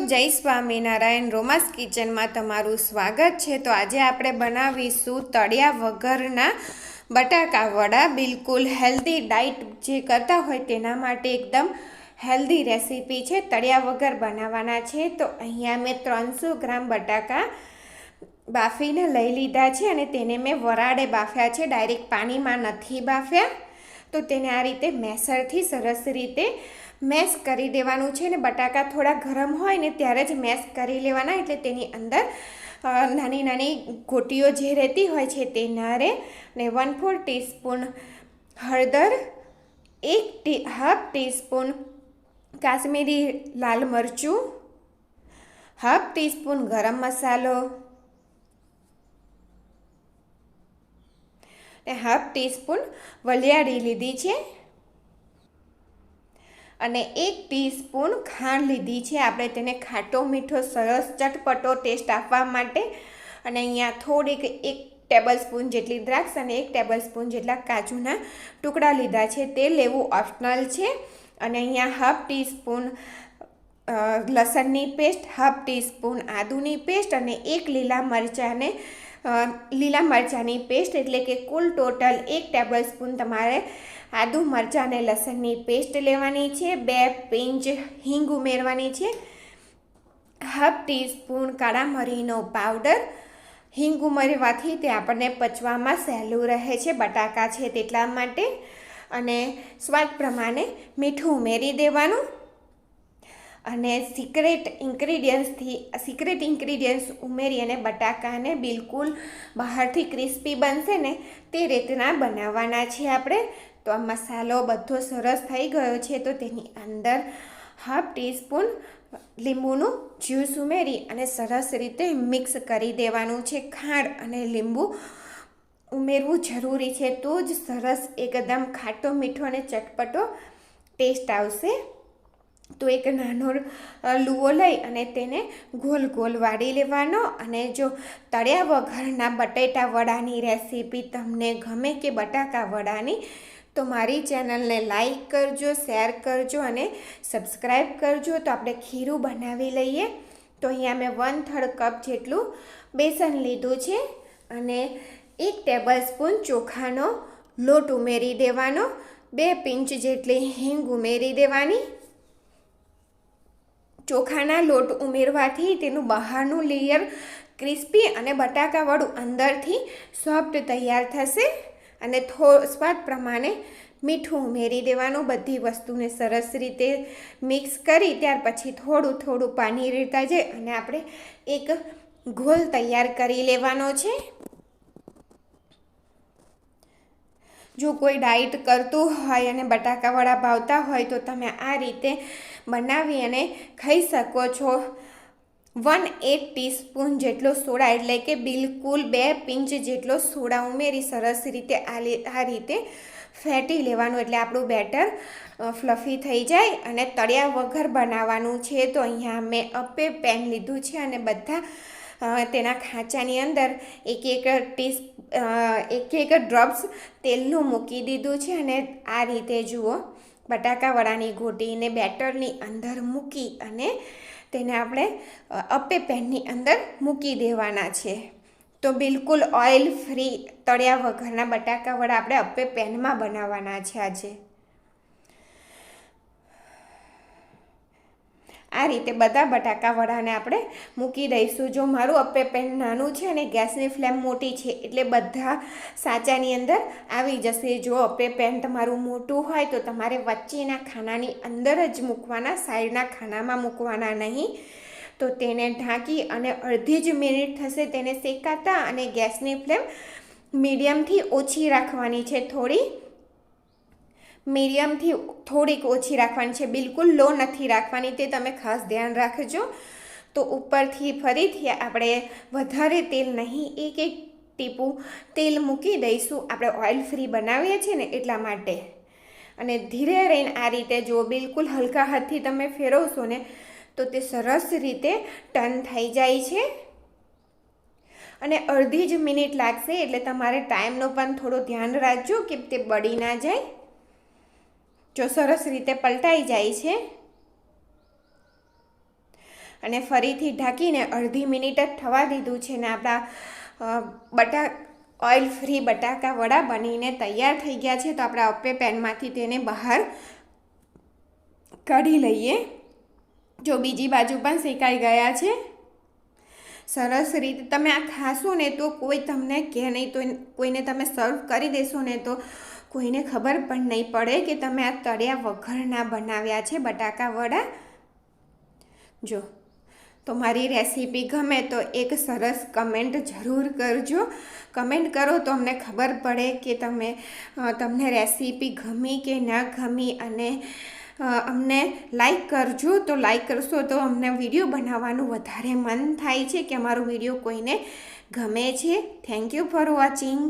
જય સ્વામિનારાયણ રોમાસ કિચનમાં તમારું સ્વાગત છે। તો આજે આપણે બનાવીશું તળિયા વગરના બટાકા વડા। બિલકુલ હેલ્ધી ડાઈટ જે કરતા હોય તેના માટે એકદમ હેલ્ધી રેસીપી છે। તળિયા વગર બનાવવાના છે। તો અહીંયા મેં 300 ગ્રામ બટાકા બાફીને લઈ લીધા છે અને તેને મેં વરાળે બાફ્યા છે, ડાયરેક્ટ પાણીમાં નથી બાફ્યા। તો તેને આ રીતે મેસરથી સરસ રીતે મેશ કરી દેવાનું છે ને બટાકા થોડા ગરમ હોય ને ત્યારે જ મેશ કરી લેવાના, એટલે તેની અંદર નાની નાની ગોટીઓ જે રહેતી હોય છે તે ના રહે। ને 1/4 ટીસ્પૂન હળદર, હાફ ટીસ્પૂન કાશ્મીરી લાલ મરચું, હાફ ટીસ્પૂન ગરમ મસાલો ને હાફ ટીસ્પૂન વલિયાળી લીધી છે અને 1 ટીસ્પૂન ખાંડ લીધી છે। આપણે તેને ખાટો મીઠો સરસ ચટપટો ટેસ્ટ આપવા માટે। અને અહીંયા થોડીક 1 ટેબલસ્પૂન જેટલી દ્રાક્ષ અને 1 ટેબલસ્પૂન જેટલા કાજુના ટુકડા લીધા છે, તે લેવું ઓપ્શનલ છે। અને અહીંયા હાફ ટીસ્પૂન લસણની પેસ્ટ, હાફ ટીસ્પૂન આદુની પેસ્ટ અને 1 લીલા મરચાંની પેસ્ટ, એટલે કે કુલ ટોટલ 1 ટેબલસ્પૂન તમારે આદુ મરચાં અને લસણની પેસ્ટ લેવાની છે। 2 પિંચ હિંગ ઉમેરવાની છે, હાફ ટીસ્પૂન કાળા મરીનો પાવડર। હિંગ ઉમેરવાથી તે આપણને પચવામાં સહેલું રહે છે, બટાકા છે તેટલા માટે। અને સ્વાદ પ્રમાણે મીઠું ઉમેરી દેવાનું। અને સિક્રેટ ઇન્ગ્રીડિયન્ટ્સ ઉમેરી અને બટાકાને બિલકુલ બહારથી ક્રિસ્પી બનશે ને તે રીતના બનાવવાના છે આપણે। તો આ મસાલો બધો સરસ થઈ ગયો છે, તો તેની અંદર હાફ ટીસ્પૂન લીંબુનું જ્યુસ ઉમેરી અને સરસ રીતે મિક્સ કરી દેવાનું છે। ખાંડ અને લીંબુ ઉમેરવું જરૂરી છે, તો જ સરસ એકદમ ખાટો મીઠો અને ચટપટો ટેસ્ટ આવશે। તો એક નાનો લુઓ લઈ અને તેને ગોલ ગોલ વાળી લેવાનો। અને જો તળ્યા વગરના બટેટા વડાની રેસીપી તમને ગમે કે બટાકા વડાની, તો મારી ચેનલને લાઈક કરજો, શેર કરજો અને સબસ્ક્રાઈબ કરજો। તો આપણે ખીરું બનાવી લઈએ। તો અહીંયા મેં 1/3 કપ જેટલું બેસન લીધું છે અને 1 ટેબલસ્પૂન ચોખાનો લોટ ઉમેરી દેવાનો, 2 પિંચ જેટલી હિંગ ઉમેરી દેવાની। ચોખાના લોટ ઉમેરવાથી તેનું બહારનું લેયર ક્રિસ્પી અને બટાકા વડું અંદરથી સોફ્ટ તૈયાર થશે। અને સ્વાદ પ્રમાણે મીઠું ઉમેરી દેવાનું। બધી વસ્તુને સરસ રીતે મિક્સ કરી ત્યાર પછી થોડું થોડું પાણી રેડતા જાય અને આપણે એક ઘોલ તૈયાર કરી લેવાનો છે। જો કોઈ ડાઈટ કરતું હોય અને બટાકા વડા ભાવતા હોય તો તમે આ રીતે બનાવી અને ખાઈ શકો છો। 1/8 ટીસ્પૂન જેટલો સોડા, એટલે કે બિલકુલ 2 પિંચ જેટલો સોડા ઉમેરી સરસ રીતે આ રીતે ફેટી લેવાનું, એટલે આપણું બેટર ફ્લફી થઈ જાય। અને તળિયા વગર બનાવવાનું છે, તો અહીંયા મેં અપે પેન લીધું છે અને બધા તેના ખાંચાની અંદર એક ડ્રોપ્સ તેલનું મૂકી દીધું છે। અને આ રીતે જુઓ બટાકા વડાની ગોટીને બેટરની અંદર મૂકી અને તેને આપણે અપે પેનની અંદર મૂકી દેવાના છે। તો બિલકુલ ઓઇલ ફ્રી તળ્યા વગરના બટાકા વડા આપણે અપે પેનમાં બનાવવાના છે આજે। આ રીતે બધા બટાકા વડાને આપણે મૂકી દઈશું। જો મારું અપે પેન નાનું છે અને ગેસની ફ્લેમ મોટી છે, એટલે બધા સાચાની અંદર આવી જશે। જો અપે પેન તમારું મોટું હોય તો તમારે વચ્ચેના ખાનાની અંદર જ મૂકવાના, સાઈડના ખાનામાં મૂકવાના નહીં। તો તેને ઢાંકી અને અડધી જ મિનિટ થશે તેને શેકાતા, અને ગેસની ફ્લેમ મીડિયમથી ઓછી રાખવાની છે, થોડીક ઓછી રાખવાની છે, બિલકુલ લો નથી રાખવાની, તે તમે ખાસ ધ્યાન રાખજો। તો ઉપરથી ફરીથી આપણે વધારે તેલ નહીં, 1 ટીપું તેલ મૂકી દઈશું, આપણે ઓઇલ ફ્રી બનાવીએ છીએ ને એટલા માટે। અને ધીરે રહીને આ રીતે જો બિલકુલ હલકા હાથથી તમે ફેરવશો ને તો તે સરસ રીતે ટર્ન થઈ જાય છે। અને અડધી જ મિનિટ લાગશે, એટલે તમારે ટાઈમનો પણ થોડો ધ્યાન રાખજો કે તે બળી ના જાય। જો સરસ રીતે પલટાઈ જાય છે અને ફરીથી ઢાંકીને અડધી મિનિટ જ થવા દીધું છે ને આપણા ઓઇલ ફ્રી બટાકા વડા બનીને તૈયાર થઈ ગયા છે. તો આપણે અપ્પે પેનમાંથી તેને બહાર કાઢી લઈએ. જો બીજી બાજુ પણ શેકાઈ ગયા છે સરસ રીતે. તમે આ ખાશો ને તો કોઈ તમને કહે નહીં, તો કોઈને તમે સર્વ કરી દેશો ને તો કોઈને ખબર પણ નહીં પડે કે તમે આ તળ્યા વગરના બનાવ્યા છે બટાકા વડા. જો તો મારી રેસીપી ગમે તો એક સરસ કમેન્ટ જરૂર કરજો. કમેન્ટ કરો તો અમને ખબર પડે કે તમને રેસીપી ગમી કે ના ગમી. અને અમને લાઈક કરજો. તો લાઈક કરશો તો અમને વિડીયો બનાવવાનું વધારે મન થાય છે કે અમારો વિડીયો કોઈને ગમે છે. Thank you for watching.